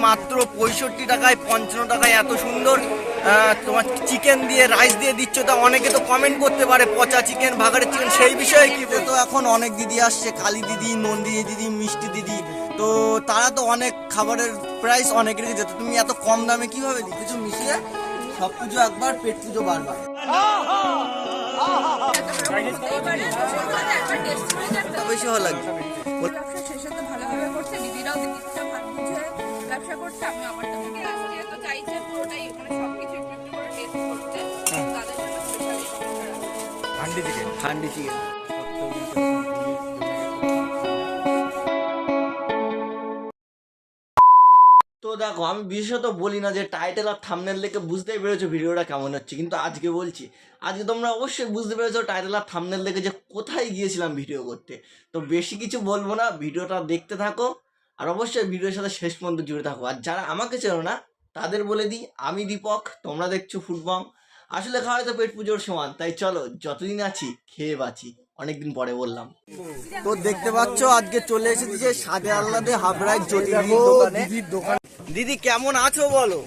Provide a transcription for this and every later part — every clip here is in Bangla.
মাত্র 65 টাকায় 55 টাকায় এত সুন্দর তোমার চিকেন দিয়ে রাইস দিয়ে দিচ্ছ, তা অনেকে তো কমেন্ট করতে পারে পচা চিকেন, ভাগাড়ের চিকেন, সেই বিষয়ে কি বলতো? এখন অনেক দিদি আসছে, কালী দিদি, নন্দিনী দিদি, মিষ্টি দিদি, তো তারা তো অনেক খাবারের প্রাইস অনেক রেখে যেত, তুমি এত কম দামে কিভাবে দিই? কিছু মিশিয়ে সব পুজো একবার, পেট পুজো বারবার। বেশি ভালো লাগছে। হান্ডি চিকেন তো দেখো, আমি বিশেষত বলি না যে টাইটেল আর থাম্বনেল দেখে বুঝতেই পেরেছো ভিডিওটা কেমন হচ্ছে, কিন্তু আজকে বলছি, আজকে তোমরা অবশ্যই বুঝতে পেরেছো টাইটেল আর থাম্বনেল দেখে যে কোথায় গিয়েছিলাম ভিডিও করতে। তো বেশি কিছু বলবো না, ভিডিওটা দেখতে থাকো আর অবশ্যই ভিডিওর সাথে শেষ পর্যন্ত জুড়ে থাকো। আর যারা আমাকে চেনো না তাদের বলে দিই, আমি দীপক, তোমরা দেখছো ফুটবং। আসলে খাওয়াই তো পেট পুজোর সমান, তাই চলো যতদিন আছি খেয়ে বাঁচি, অনেকদিন পরে বললাম। তো দেখতে পাচ্ছ আজকে চলে এসেছি যে স্বাদে আহ্লাদে হাবড়ায় দিদির দোকানে। দিদি কেমন আছো বলো?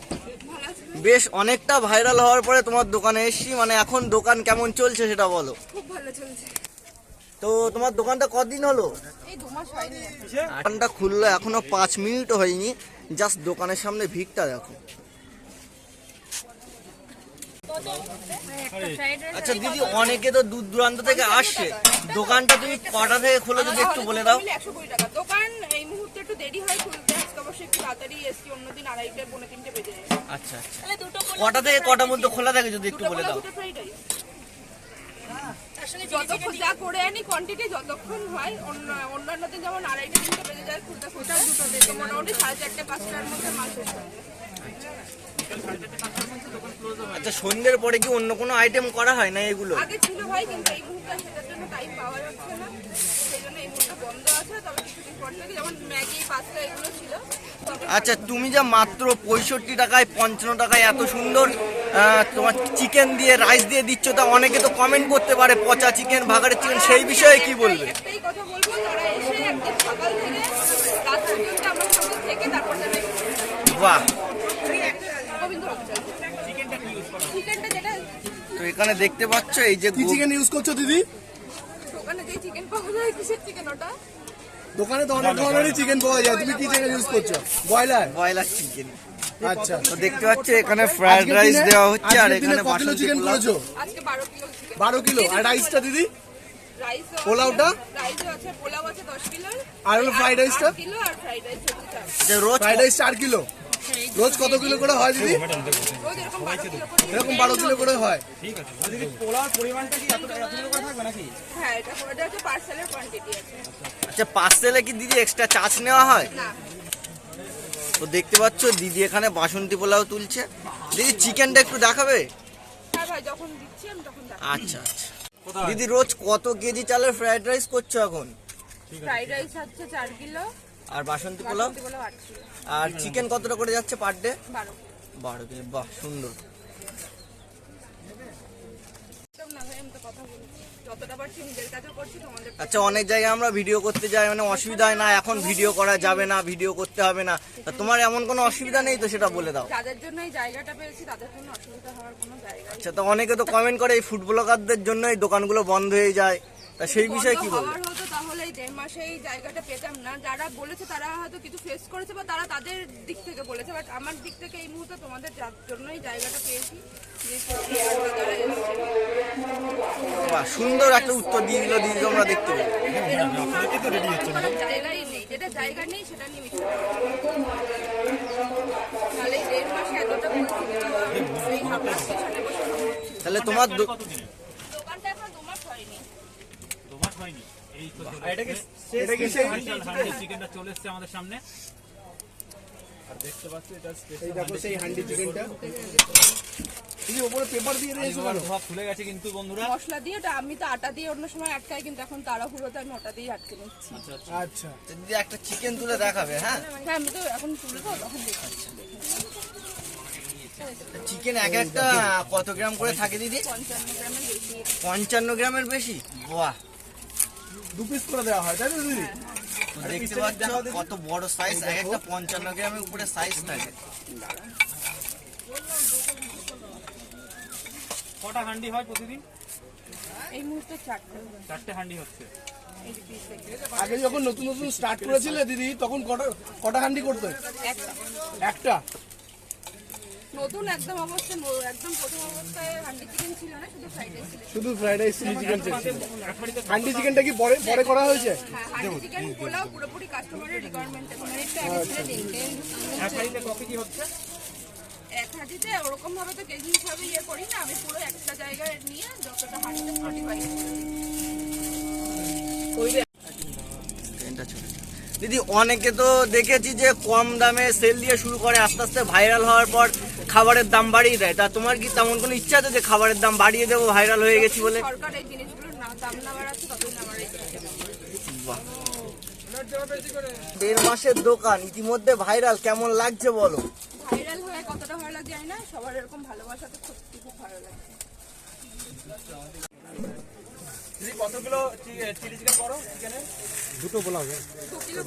বেশ অনেকটা ভাইরাল হওয়ার পরে তোমার দোকানে এসেছি, মানে এখন দোকান কেমন চলছে সেটা বলো। খুব ভালো চলছে। তো তোমার দোকানটা কতদিন হলো? এই 2 মাস হয়নি। দোকানটা খুললো এখনো 5 মিনিটও হয়নি, জাস্ট দোকানের সামনে ভিড়টা দেখো। আচ্ছা দিদি, অনেকে তো দূর দূরান্ত থেকে আসছে, দোকানটা তুমি কটা থেকে খোলো যদি একটু বলে দাও। 120 টাকা দোকান, এই মুহূর্তে একটু দেরি হয় খুলতে, আজকে অবশ্যই একটু তাড়াতাড়ি এসছি, অন্যদিন 2:30 পৌনে 3টে বেজে যায়। আচ্ছা আচ্ছা, কটা থেকে কটা মধ্যে খোলা থাকে যদি একটু বলে দাও। যতক্ষণ যা করে আনি কোয়ান্টিটি যতক্ষণ হয়, অন্যান্য দিন যেমন 2:30 3টে বেজে যায় খুলতে খুলতে, দুটো মোটামুটি 4:30 5টার মধ্যে মাল শেষ হয়। আচ্ছা, সন্ধ্যের পরে কি অন্য কোনো আইটেম করা হয় না এগুলো? আগে ছিল ভাই, কিন্তু এই মুহূর্তে সেটার জন্য টাইম পাওয়া যাচ্ছে না, সেই জন্য এই মুহূর্তে বন্ধ আছে। তবে কিছুদিন পর থেকে যেমন ম্যাগি, পাস্তা এগুলো ছিল। আচ্ছা, তুমি যা মাত্র 65 টাকায় 55 টাকায় এত সুন্দর তোমার চিকেন দিয়ে রাইস দিয়ে দিচ্ছ, তা অনেকে তো কমেন্ট করতে পারে পচা চিকেন, ভাগাড়ের চিকেন, সেই বিষয়ে কি বলবে? একটাই কথা বলবো, তারা এসে একদিন সকাল থেকে রাত পর্যন্ত আমার সঙ্গে থেকে তারপর যাবে। বাহ, চিকেনটা যেটা তো এখানে দেখতে পাচ্ছ এই যে চিকেন ইউজ করছো দিদি? দোকানে যে চিকেন পাওয়া যায়, কিসের চিকেন ওটা? দোকানে তো অনেক ধরনেরই চিকেন পাওয়া যায়, তুমি কি চিকেন ইউজ করছো? Broiler chicken. আচ্ছা, তো দেখতে পাচ্ছ এখানে ফ্রাইড রাইস দেওয়া হচ্ছে, আর এখানে কত চিকেন করেছো? আজকে 12 কিলো চিকেন। 12 কিলো। আর রাইসটা দিদি? রাইস পোলাওটা? রাইসও আছে, পোলাও আছে 10 কিলো। আর হলো ফ্রাইড রাইসটা? 8 কিলো, আর ফ্রাইড রাইস হচ্ছে 4। যে রোজ ফ্রাইড রাইস 4 কিলো। রোজ কত কিলো করে হয় দিদি? রোজ এরকম 12 কিলো করে। এরকম 12 কিলো করে হয়। ঠিক আছে। দিদি পোলাওর পরিমাণটা কি এতটা করে থাকবে নাকি? হ্যাঁ, এটা হচ্ছে পার্সেলের কোয়ান্টিটি আছে। আচ্ছা, পার্সেলে কি দিদি এক্সট্রা চার্জ নেওয়া হয়? না। তো দেখতে পাচ্ছ দিদি এখানে বাসন্তী পোলাও তুলছে। দিদি চিকেনটা একটু দেখাবে? হ্যাঁ ভাই, যখন দিচ্ছি আমি তখন দেখাবো। আচ্ছা আচ্ছা। দিদি রোজ কত কেজি চালের ফ্রাইড রাইস করছো এখন? ফ্রাইড রাইস হচ্ছে 4 কিলো, আর বাসন্তী পোলাও? 8 কিলো। আর চিকেন কতটা করে যাচ্ছে পার ডে? 12 কিলো। 12 কেজি। বাহ, সুন্দর। না ভাই, আমি তো কথা বলছি, যতটা পারছি নিজের কাছেও করছি, তোমাদের। আচ্ছা, অনেক জায়গায় আমরা ভিডিও করতে যাই, মানে অসুবিধা হয় না এখন ভিডিও করা যাবে না, ভিডিও করতে হবে না, তা তোমার এমন কোনো অসুবিধা নেই তো সেটা বলে দাও। যাদের জন্য এই জায়গাটা পেয়েছি তাদের কোনো অসুবিধা হওয়ার কোনো জায়গা নেই। আচ্ছা, তো অনেকে তো কমেন্ট করে এই ফুড ব্লগারদের জন্য এই দোকানগুলো বন্ধ হয়ে যায়, তা সেই বিষয়ে কি বলবো? হতো তাহলে এই 1.5 মাসে এই জায়গাটা পেতাম না। যারা বলেছে তারা হয়তো কিছু ফেস করেছে বা তারা তাদের দিক থেকে বলেছে, বাট আমার দিক থেকে এই মুহূর্তে তোমাদের জন্যই জায়গাটা পেয়েছি। বাহ, সুন্দর একটা উত্তর দিয়ে দিল দিদি, তোমরা দেখতে পাবে। জায়গাই নেই, যেটা জায়গা নেই সেটা নিয়ে মিশতে তাহলে 1.5 মাসে এতটা তাহলে তোমার দোকানটা এখন 2 মাস হয়নি। 2 মাস হয়নি। এই তো এটা কি সেই চিকেনটা চলে এসেছে আমাদের সামনে। আর দেখতে পাচ্ছ এটা এই দেখো সেই হান্ডি চিকেনটা। এই উপরে পেপার দিয়ে দিয়েছো কেন? সব খুলে গেছে কিন্তু বন্ধুরা। মশলা দিয়ে ওটা আমি তো আটা দিয়ে অন্য সময় আটকাই, কিন্তু এখন তাড়াহুড়োতে আমি ওটা দিয়ে আটকে নিচ্ছি। আচ্ছা, দিদি একটা চিকেন তুলে দেখাবে? হ্যাঁ হ্যাঁ, আমি তো এখন তুলবো, তখন দেখাচ্ছি। চিকেন এক একটা কত গ্রাম করে থাকে দিদি? 55 গ্রামের বেশি। 55 গ্রামের বেশি? বাহ, 2 পিস করে দেওয়া হয় তাই তো দিদি? তো দেখতে পাচ্ছ কত বড় সাইজ, এক একটা 55 গ্রামের উপরে সাইজ থাকে। কটা হান্ডি হয় প্রতিদিন? এই মুহূর্তে 4টে হান্ডি হচ্ছে। এই যে piece দেখতে। আগে যখন নতুন নতুন স্টার্ট করেছিলে দিদি তখন কটা হান্ডি করতে? একটা। নতুন একদম অবস্থায় একদম প্রথম অবস্থায় হান্ডি চিকেন ছিল না, শুধু ফ্রাইড রাইস ছিল। শুধু ফ্রাইড রাইস চিলি চিকেন ছিল। হান্ডি চিকেনটা কি পরে পরে করা হয়েছে? হ্যাঁ, হান্ডি চিকেন পোলাও পুরোপুরি কাস্টমারের রিকোয়ারমেন্টে। মানে একটু এক হাঁড়িতে কত কি হচ্ছে? এক হাঁড়িতে ওরকম ভাবে তো কেজি হিসাবে ইয়ে করি না, আমি পুরো একটা জায়গায় নিয়ে যতটা হাঁড়িতে 45 ট্রেনটা চলে যায়। দিদি অনেকে তো দেখেছি যে কম দামে সেল দিয়ে শুরু করে, আস্তে আস্তে ভাইরাল হওয়ার পর খাবারের দাম বাড়িয়ে দেয়। তা তোমার কি তেমন কোনো ইচ্ছা আছে যে খাবারের দাম বাড়িয়ে দেবো ভাইরাল হয়ে গেছি বলে? সরকার এই জিনিসগুলোর দাম না বাড়াচ্ছে ততই না বাড়াচ্ছে। বাহ। 1.5 মাসের দোকান ইতিমধ্যে ভাইরাল, কেমন লাগছে বলো? ভাইরাল হয়ে কতটা ভালো লাগে জানি না, সবার এরকম ভালোবাসাতে সত্যি খুব ভালো লাগে। দিদি কত কিলো চিলি চিকেন করো চিকেনের? 2 কিলো বানাবো।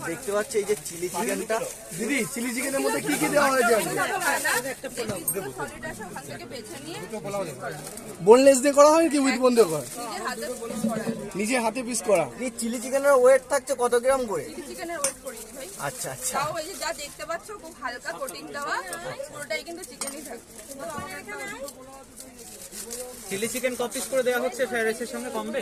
দেখতে পাচ্ছ এই যে চিলি চিকেনটা, দিদি চিলি চিকেনের মধ্যে কি কি দেওয়া হয়েছে? সলিড আসে ওখান থেকে বেছে নিয়ে বোনলেস দিয়ে করা হয় কি উইথ বোন দিয়ে করা? নিজের হাতে পিস করা। নিজে হাতে পিস করা। এই চিলি চিকেনের ওয়েট থাকছে কত গ্রাম করে? চিলি চিকেনের ওয়েট করিনি ভাই। আচ্ছা আচ্ছা। তাও এই যে যা দেখতে পাচ্ছ খুব হালকা কোটিং দেওয়া, পুরোটাই কিন্তু চিকেনই থাকছে। চিলি চিকেন ক পিস করে দেওয়া হচ্ছে ফ্রাইড রাইসের সঙ্গে কমবে?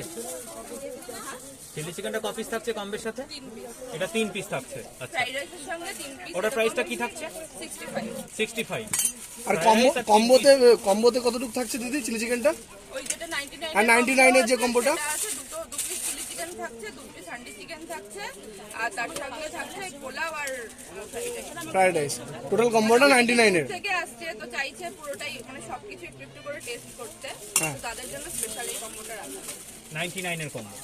চিলি চিকেনটা ক পিস থাকছে কমবের সাথে? 3 পিস। এটা 3 পিস থাকছে। আচ্ছা, ফ্রাইড রাইসের সঙ্গে 3 পিস। ওটার প্রাইসটা কি থাকছে? 65। 65। আর কম্বোতে কতটুকু থাকছে দিদি চিলি চিকেনটা? ওই যেটা 99 আর 99 এর যে কম্বোটা? সেটা আছে দু পিস চিলি চিকেন থাকছে, 2 পিস হান্ডি চিকেন থাকছে, আর তার সঙ্গে থাকছে পোলাও আর fried rice. Fried rice. Total কম্বোটা 99 এর। থেকে আসছে তো চাইছে পুরোটাই মানে সবকিছু একটু একটু করে টেস্ট করতে, তো তাদের জন্য স্পেশাল এই কম্বোটা রাখা। 99 এর কম্বো।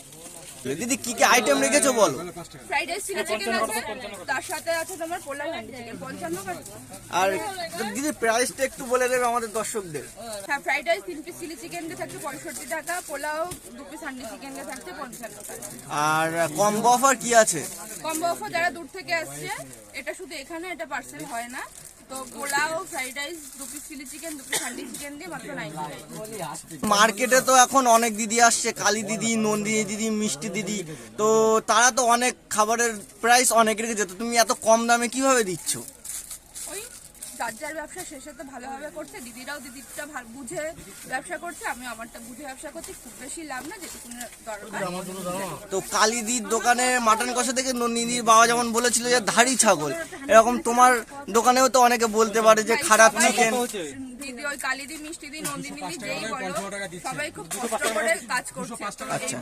দিদি কি কি আইটেম রেখেছো বলো? ফ্রাইড রাইস চিলি চিকেন আছে, তার সাথে আছে তোমার পোলাও হান্ডি চিকেন 55 করে। আর দিদি প্রাইসটা একটু বলে দেবে আমাদের দর্শকদের। হ্যাঁ, fried rice 3 piece chilli chicken দিয়ে থাকছে 65 টাকা, পোলাও 2 পিস হান্ডি চিকেন দিয়ে থাকছে 55 টাকা। আর কম্বো অফার কি আছে? কম্বো অফার যারা দূর থেকে আসছে, এটা শুধু এখানে, এটা পার্সেল হয় না। তো pulao fried rice 2 piece chilli chicken 2 piece handi chicken দিয়ে মাত্র 99। মার্কেটে তো এখন অনেক দিদি আসছে, কালী দিদি, নন্দিনী দিদি, মিষ্টি দিদি, তো তারা তো অনেক খাবারের প্রাইস অনেক রেখেছে, তো তুমি এত কম দামে কিভাবে দিচ্ছ? ওই যার যার ব্যবসা শেষে তো ভালোভাবে করছে, দিদিরাও দিদিরটা বুঝে ব্যবসা করছে, আমি আমারটা বুঝে ব্যবসা করছি, খুব বেশি লাভ না, যেটুকুন দরকার। তো কালীদির দোকানে মাটন কষা থেকে নন্দিনীর বাবা যেমন বলেছিল যে ধাড়ি ছাগল, এরকম তোমার দোকানেও তো অনেকে বলতে পারে যে খারাপ চিকেন। দিদি ওই কালিদি, মিষ্টি দি, নন্দিনী দি, যেই বলো সবাই খুব কষ্ট করে কাজ করছে। আচ্ছা।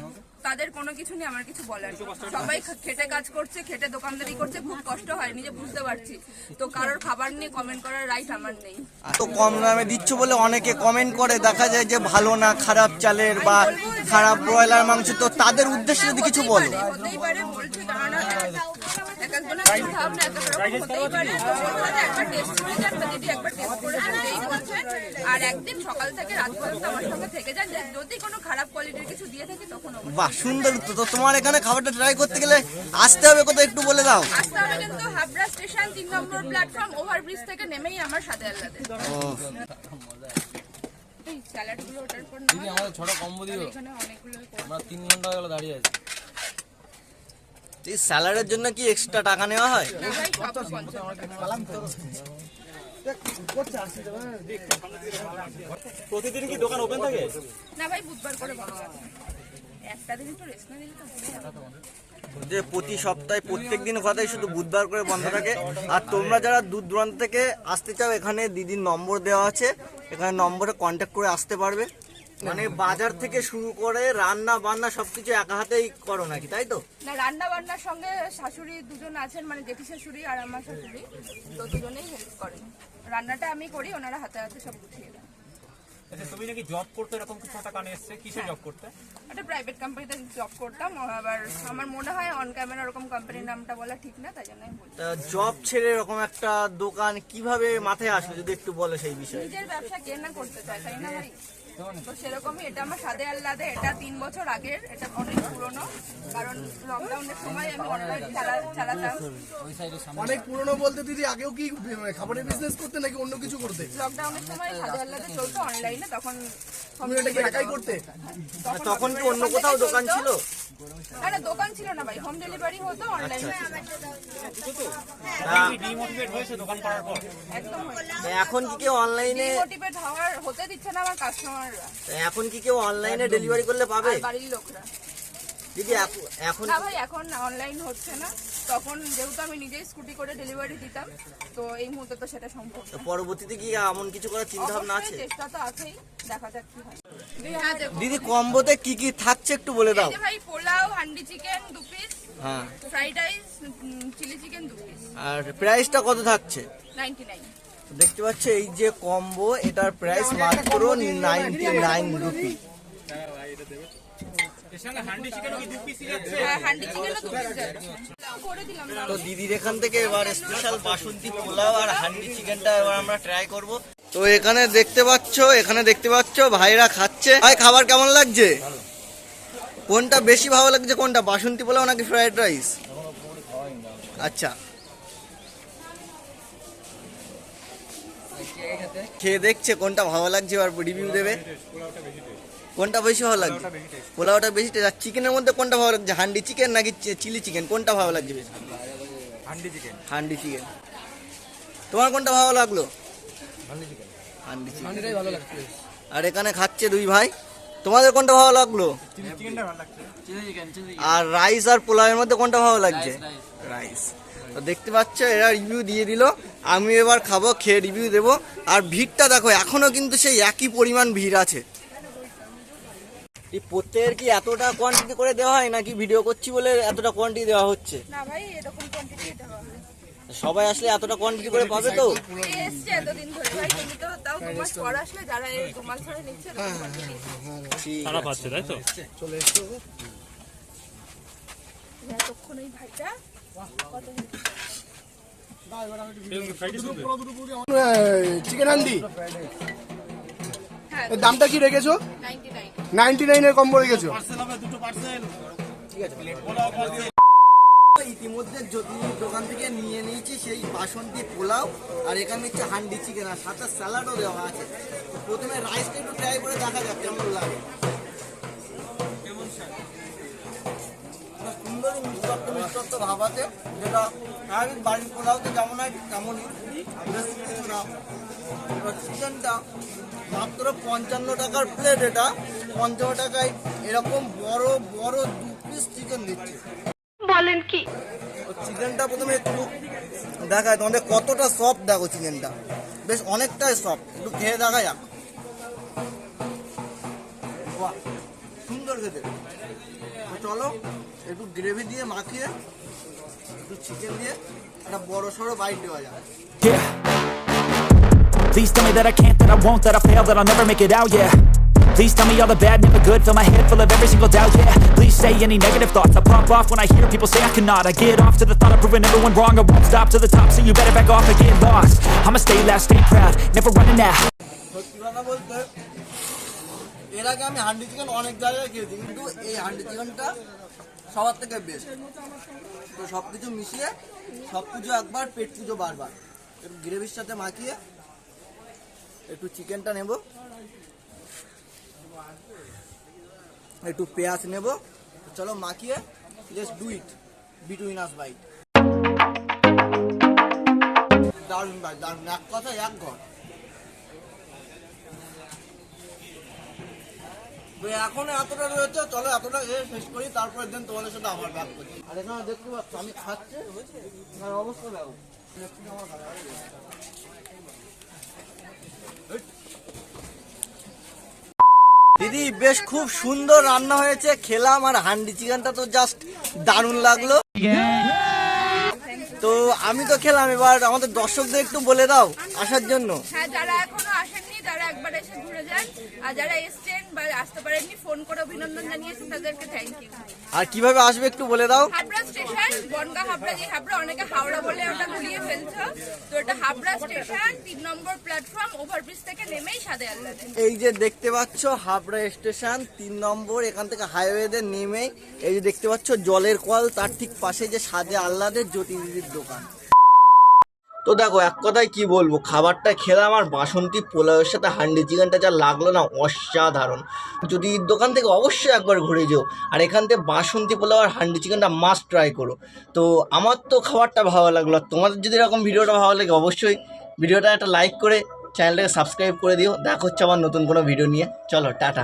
তাদের কোনো কিছু নেই আমার কিছু বলার নেই। সবাই খেটে কাজ করছে, খেটে দোকানদারি করছে, খুব কষ্ট হয়, নিজে বুঝতে পারছি। তো কারোর খাবার নিয়ে কমেন্ট করার রাইট আমার নেই। তো কম দামে দিচ্ছ বলে অনেকে কমেন্ট করে, দেখা যায় যে ভালো না, খারাপ চালের বা খারাপ ব্রয়লার মাংস, তো তাদের উদ্দেশ্যে যদি কিছু বলো। হতেই পারে, বলছি, কেননা এক একজনের চিন্তা ভাবনা এক এক রকম হতেই পারে। তো বলবো যে একবার টেস্ট করে যান, বা যদি একবার টেস্ট করে যেই বলছেন, আর একদিন সকাল থেকে রাত পর্যন্ত আমার সঙ্গে থেকে যান, যদি কোনো খারাপ কোয়ালিটির কিছু দিয়ে থাকি তখন বাহ, সুন্দর। তো তোমার এখানে খাবারটা ট্রাই করতে গেলে আসতে হবে কোথাও একটু বলে দাও। আসতে হবে কিন্তু হাবড়া স্টেশন 3 নম্বর প্ল্যাটফর্ম, ওভারব্রিজ থেকে নেমেই আমার সাথে আলাদা। এই স্যালাডগুলো ওটার পর না, আমাদের 6টা কম্বো দিও। এখানে অনেকগুলো আমরা 3 ঘন্টা গেল দাঁড়িয়ে আছি। এই স্যালাডের জন্য কি এক্সট্রা টাকা নেওয়া হয়? প্রতিদিন কি দোকান ওপেন থাকে? না ভাই, বুধবার করে বন্ধ আছে। একটা দিন তো রেস্ট না দিলে তো হবে না। যে প্রতি সপ্তাহে প্রত্যেক দিন কথাই শুধু বুধবার করে বন্ধ থাকে। আর তোমরা যারা দূর দূরান্ত থেকে আসতে চাও, এখানে দিদির নম্বর দেওয়া আছে, এখানে নম্বরে কন্ট্যাক্ট করে আসতে পারবে। মানে বাজার থেকে শুরু করে রান্না বান্না সবকিছু একা হাতেই করো নাকি, তাই তো? না, রান্না বান্নার সঙ্গে শাশুড়ি দুজন আছেন, মানে জেঠি শাশুড়ি আর আমার শাশুড়ি, তো দুজনেই হেল্প করেন। রান্নাটা আমি করি, ওনারা হাতে হাতে সব গুছিয়ে দেন। আচ্ছা, তুমি নাকি জব করতে, এরকম কিছু একটা কানে এসছে, কিসে জব করতে? একটা প্রাইভেট কোম্পানিতে জব করতাম, আবার আমার মনে হয় অন ক্যামেরা ওরকম কোম্পানির নামটা বলা ঠিক না, তাই জন্য আমি বলি। তা জব ছেড়ে এরকম একটা দোকান কিভাবে মাথায় আসলো যদি একটু বলো সেই বিষয়ে। নিজের ব্যবসা কে না করতে চায়, তাই না ভাই? তো সেরকমই এটা আমার স্বাদে আহ্লাদে, এটা 3 বছর আগের, এটা অনেক পুরনো, কারণ লকডাউনের সময় আমি অনলাইন চালাতাম। অনেক পুরনো বলতে দিদি আগেও কি মানে খাবারের বিজনেস করতে নাকি অন্য কিছু করতে? লকডাউনের সময় স্বাদে আহ্লাদে চলতো অনলাইনে, তখন তুমি এটা কি একাই করতে? তখন কি অন্য কোথাও দোকান ছিল? আরে দোকান ছিল না ভাই, হোম ডেলিভারি হতো অনলাইনে। ডিমোটিভেট হয়েছে দোকান করার পর? একদম এখন কি কেউ অনলাইনে মোটিভেট হতে দিচ্ছে না আমার কাস্টমাররা এখন কি কেউ অনলাইনে ডেলিভারি করলে পাবে? আর বাড়ির লোকরা। দিদি এখন না ভাই, এখন অনলাইন হচ্ছে না। তখন যেহেতু আমি নিজেই স্কুটি করে ডেলিভারি দিতাম, তো এই মুহূর্তে তো সেটা সম্ভব না। পরবর্তীতে কি এমন কিছু করার চিন্তা ভাবনা আছে? অবশ্যই চেষ্টা তো আছেই, দেখা যাক কি হয়। হ্যাঁ দেখো, দিদি কম্বোতে কি কি থাকছে একটু বলে দাও। এই যে ভাই পোলাও, হান্ডি চিকেন 2 পিস, হ্যাঁ, fried rice, chilli chicken 2 piece, আর প্রাইসটা কত থাকছে? 99। দেখতে পাচ্ছ এই যে কম্বো, এটার প্রাইস মাত্র 99 রুপি। এর সঙ্গে হান্ডি চিকেন কি 2 পিসই যাচ্ছে? হ্যাঁ, হান্ডি চিকেনও 2 পিস যাচ্ছে। করে দিলাম না। তো দিদির এখান থেকে এবার স্পেশাল বাসন্তী পোলাও আর হান্ডি চিকেনটা এবার আমরা ট্রাই করব। তো এখানে দেখতে পাচ্ছ ভাইরা খাচ্ছে। ভাই খাবার কেমন লাগছে? কোনটা বেশি ভালো লাগছে, কোনটা বাসন্তী পোলাও নাকি ফ্রাইড রাইস? আচ্ছা, খেয়ে দেখছে কোনটা ভালো লাগছে, এবার রিভিউ দেবে। কোনটা বেশি ভালো লাগছে? পোলাওটা বেশি। আর চিকেনের মধ্যে কোনটা ভালো লাগছে, হান্ডি চিকেন নাকি চিলি চিকেন, কোনটা ভালো লাগছে বেশি? হান্ডি চিকেন। তোমার কোনটা ভালো লাগলো? হান্ডি চিকেন। হান্ডিটাই ভালো লাগছে। আর এখানে খাচ্ছে 2 ভাই, তোমাদের কোনটা ভালো লাগলো? চিকেনটা ভালো লাগছে। আর রাইস আর পোলাওয়ের মধ্যে কোনটা ভালো লাগছে? রাইস। তো দেখতে পাচ্ছ এরা রিভিউ দিয়ে দিল, আমি এবার খাবো, খেয়ে রিভিউ দেবো। আর ভিড়টা দেখো, এখনো কিন্তু সেই একই পরিমাণ ভিড় আছে। এই প্রত্যেকের কি এতটা কোয়ান্টিটি করে দেওয়া হয় নাকি ভিডিও করছি বলে এতটা কোয়ান্টিটি দেওয়া হচ্ছে? না ভাই, এরকম কোয়ান্টিটি দেওয়া হয়। সবাই আসলে এতটা কোয়ান্টিটি করে পাবে তো? এই এসছে এতদিন ধরে ভাই, তুমি তো তাও 2 মাস পর আসলে, যারা এই 2 মাস ধরে নিচ্ছে এরকম quantity। ঠিক তারা আছে। পাচ্ছে তাই তো? চলে এসছো। এতক্ষণ এই ভাইটা চিকেন হান্ডি হ্যাঁ এর দামটা কি রেখেছো? 99। 99 এর কম্বো রেখেছো। ইতিমধ্যে যদি দোকান থেকে নিয়ে নিয়েছি সেই বাসন্তী পোলাও, আর এখানে হচ্ছে হান্ডি চিকেন, আর সাথে স্যালাডও দেওয়া আছে। তো প্রথমে রাইসটা একটু ট্রাই করে দেখা যাক কেমন লাগে। সুন্দর মিষ্টত্ব ভাব আছে, যেটা স্বাভাবিক বাড়ির পোলাওতে যেমন হয় তেমনই, বেশি কিছু না। এবার চিকেনটা মাত্র 55 টাকার প্লেট, এটা 55 টাকায় এরকম বড় বড় 2 পিস চিকেন দিচ্ছে। বলেন কি? চিকেনটা প্রথমে একটু দেখায় তোমাদের কতটা সফট, দেখো চিকেনটা বেশ অনেকটাই সফট, একটু খেয়ে দেখা যাক। বাহ, সুন্দর খেতে। তো চলো একটু গ্রেভি দিয়ে মাখিয়ে একটু চিকেন দিয়ে একটা বড় সড়ো বাইট দেওয়া যাক। Yeah. Please tell me that I can't, that I won't, that I fail, that I'll never make it out, yeah. Please tell me all the bad, never good, fill my head full of every single doubt, yeah. Please say any negative thoughts, I pop off when I hear people say I cannot. I get off to the thought of proving everyone wrong, I won't stop to the top, so you better back off and get lost. I'ma stay loud, stay proud, never running out. সত্যি কথা বলতে এর আগে আমি হান্ডি চিকেন অনেক জায়গায় খেয়েছি, কিন্তু এই হান্ডি চিকেনটা সবার থেকে বেস্ট। তো সব কিছু মিশিয়ে সব পুজো একবার, পেট পুজো বারবার। একটু গ্রেভির সাথে মাখিয়ে একটু চিকেনটা নেব, একটু পেঁয়াজ নেব। চলো মাখিয়ে let's do it between us bite. দারুণ ভাই, দারুণ, এক কথা এক ঘর। তো এখন এতটা রয়েছে, চলো এতটা শেষ করি, তারপরে দিন তোমাদের সাথে আবার ব্যাক করছি। আর এখানে দেখতে পাচ্ছ আমি খাচ্ছি, আমার অবস্থা দেখো। দিদি বেশ খুব সুন্দর রান্না হয়েছে, খেলাম, আর হান্ডি চিকেনটা তো জাস্ট দারুণ লাগলো। তো আমি তো খেলাম, এবার আমাদের দর্শকদের একটু বলে দাও আসার জন্য। হ্যাঁ, যারা এখনো আসেননি তারা একবার এসে ঘুরে যান, আর যারা এসছেন বা আসতে পারেননি ফোন করে অভিনন্দন জানিয়েছেন তাদেরকে থ্যাংক ইউ। আর কিভাবে আসবে একটু বলে দাও। হাবড়া স্টেশন, বনগাঁ হাবড়া, যে হাবড়া অনেকে হাওড়া বলে ওটা ঘুরিয়ে ফেলছো, তো এটা হাবড়া স্টেশন 3 নম্বর প্ল্যাটফর্ম, ওভারব্রিজ থেকে নেমেই সাদে আল্লাদে। এই যে দেখতে পাচ্ছ হাবড়া স্টেশন 3 নম্বর, এখান থেকে হাইওয়েতে নেমে এই যে দেখতে পাচ্ছ জলের কল, তার ঠিক পাশে যে সাদে আহ্লাদের জ্যোতি দিদির দোকান। তো দেখো এক কথায় কি বলবো, খাবারটা খেলাম আর বাসন্তী পোলাওয়ের সাথে হান্ডি চিকেনটা যা লাগলো না অসাধারণ। যদি দোকান থেকে অবশ্যই একবার ঘুরে যেও, আর এখান থেকে বাসন্তী পোলাও আর হান্ডি চিকেনটা মাস্ট ট্রাই করো। তো আমার তো খাবারটা ভালো লাগলো, আর তোমাদের যদি এরকম ভিডিওটা ভালো লাগে অবশ্যই ভিডিওটা একটা লাইক করে চ্যানেলটাকে সাবস্ক্রাইব করে দিও। দেখা হচ্ছে আমার নতুন কোনো ভিডিও নিয়ে, চলো টাটা।